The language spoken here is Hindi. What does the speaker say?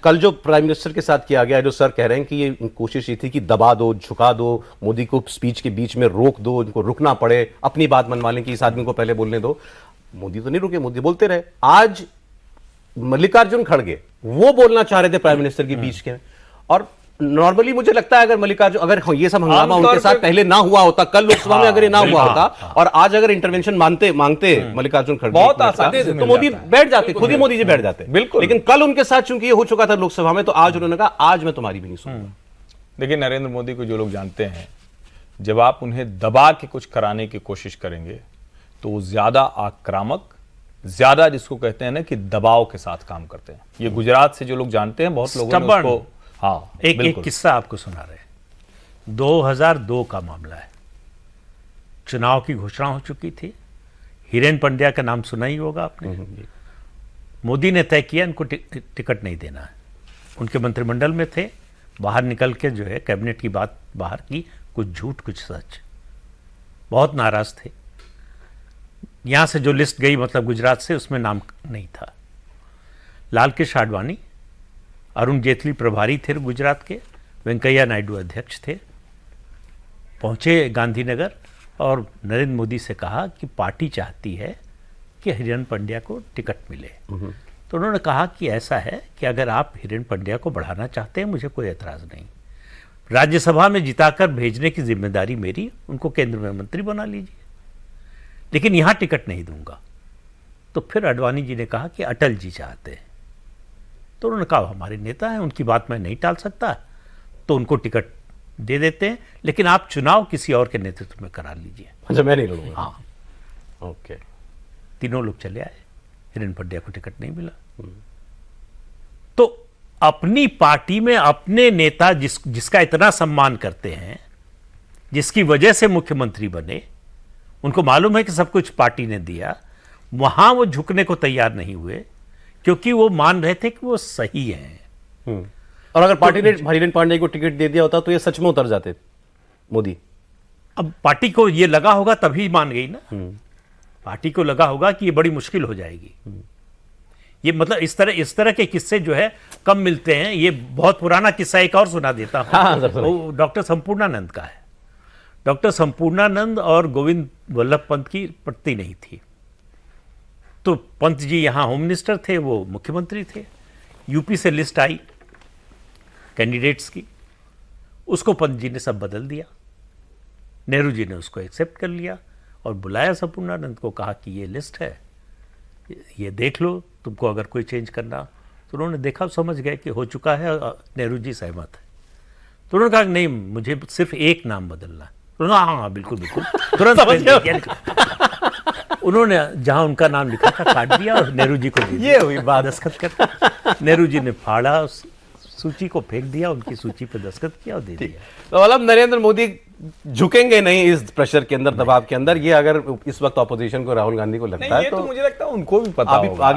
कल जो प्राइम मिनिस्टर के साथ किया गया, जो सर कह रहे हैं कि ये कोशिश ये थी कि दबा दो, झुका दो, मोदी को स्पीच के बीच में रोक दो, इनको रुकना पड़े, अपनी बात मनवा लें कि इस आदमी को पहले बोलने दो। मोदी तो नहीं रुके, मोदी बोलते रहे। आज मल्लिकार्जुन खड़गे वो बोलना चाह रहे थे प्राइम मिनिस्टर के बीच के, और नॉर्मली मुझे लगता है अगर ये सब हंगामा उनके साथ पहले ना हुआ होता, कल लोकसभा में अगर ये ना हुआ होता और आज अगर इंटरवेंशन मांगते मल्लिकार्जुन खड़गे बहुत आसानी से तो मोदी बैठ जाते, खुद ही मोदी जी बैठ जाते। बिल्कुल। लेकिन कल उनके साथ चूंकि ये हो चुका था लोकसभा में, तो आज उन्होंने कहा आज मैं तुम्हारी भी नहीं सुनूंगा। देखिए, नरेंद्र मोदी को जो लोग जानते हैं, जब आप उन्हें दबा के कुछ कराने की कोशिश करेंगे तो वो ज्यादा आक्रामक, ज्यादा जिसको कहते हैं ना कि दबाव के साथ काम करते हैं। ये गुजरात से जो लोग जानते हैं, बहुत लोगों ने उसको, हाँ, एक किस्सा आपको सुना रहे। 2002 का मामला है, चुनाव की घोषणा हो चुकी थी। हिरेन पंड्या का नाम सुना ही होगा आपने। मोदी ने तय किया इनको टिकट नहीं देना है। उनके मंत्रिमंडल में थे, बाहर निकल के जो है कैबिनेट की बात बाहर की, कुछ झूठ कुछ सच, बहुत नाराज थे। यहां से जो लिस्ट गई मतलब गुजरात से, उसमें नाम नहीं था। लाल कृष्ण आडवाणी, अरुण जेटली प्रभारी थे गुजरात के, वेंकैया नायडू अध्यक्ष थे, पहुंचे गांधीनगर और नरेंद्र मोदी से कहा कि पार्टी चाहती है कि हिरेन पंड्या को टिकट मिले। तो उन्होंने कहा कि ऐसा है कि अगर आप हिरेन पंड्या को बढ़ाना चाहते हैं, मुझे कोई एतराज़ नहीं, राज्यसभा में जिताकर भेजने की जिम्मेदारी मेरी, उनको केंद्र में मंत्री बना लीजिए, लेकिन यहां टिकट नहीं दूंगा। तो फिर आडवाणी जी ने कहा कि अटल जी चाहते हैं। तो उन्होंने कहा हमारे नेता हैं, उनकी बात मैं नहीं टाल सकता, तो उनको टिकट दे देते हैं, लेकिन आप चुनाव किसी और के नेतृत्व में करा लीजिए। अच्छा, मैं नहीं लड़ूंगा। हाँ, ओके। तीनों लोग चले आए, हिरेन पंड्या को टिकट नहीं मिला। तो अपनी पार्टी में अपने नेता जिसका इतना सम्मान करते हैं, जिसकी वजह से मुख्यमंत्री बने, उनको मालूम है कि सब कुछ पार्टी ने दिया, वहां वो झुकने को तैयार नहीं हुए, क्योंकि वो मान रहे थे कि वो सही हैं। और अगर पार्टी ने हिरेन पांड्या को टिकट दे दिया होता तो ये सच में उतर जाते मोदी। अब पार्टी को ये लगा होगा तभी मान गई ना। पार्टी को लगा होगा कि ये बड़ी मुश्किल हो जाएगी। ये मतलब इस तरह के किस्से जो है कम मिलते हैं। ये बहुत पुराना किस्सा एक और सुना देता हूं। वो डॉक्टर संपूर्णानंद का है। डॉक्टर संपूर्णानंद और गोविंद वल्लभ पंत की पटती नहीं थी, तो पंत जी यहाँ होम मिनिस्टर थे, वो मुख्यमंत्री थे। यूपी से लिस्ट आई कैंडिडेट्स की, उसको पंत जी ने सब बदल दिया। नेहरू जी ने उसको एक्सेप्ट कर लिया और बुलाया संपूर्णानंद को, कहा कि ये लिस्ट है, ये देख लो, तुमको अगर कोई चेंज करना। तो उन्होंने देखा, समझ गए कि हो चुका है, नेहरू जी सहमत है। तो उन्होंने कहा नहीं, मुझे सिर्फ एक नाम बदलना है। उन्होंने हाँ बिल्कुल बिल्कुल, तुरंत उन्होंने जहां उनका नाम लिखा था काट दिया और नेहरू जी को ये हुई बात। दस्तखत कर, नेहरू जी ने फाड़ा, सूची को फेंक दिया, उनकी सूची पे दस्तखत किया और दे दिया। तो मतलब नरेंद्र मोदी झुकेंगे नहीं इस प्रेशर के अंदर, दबाव के अंदर। ये अगर इस वक्त ऑपोजिशन को, राहुल गांधी को लगता है ये तो मुझे लगता है उनको भी पता होगा।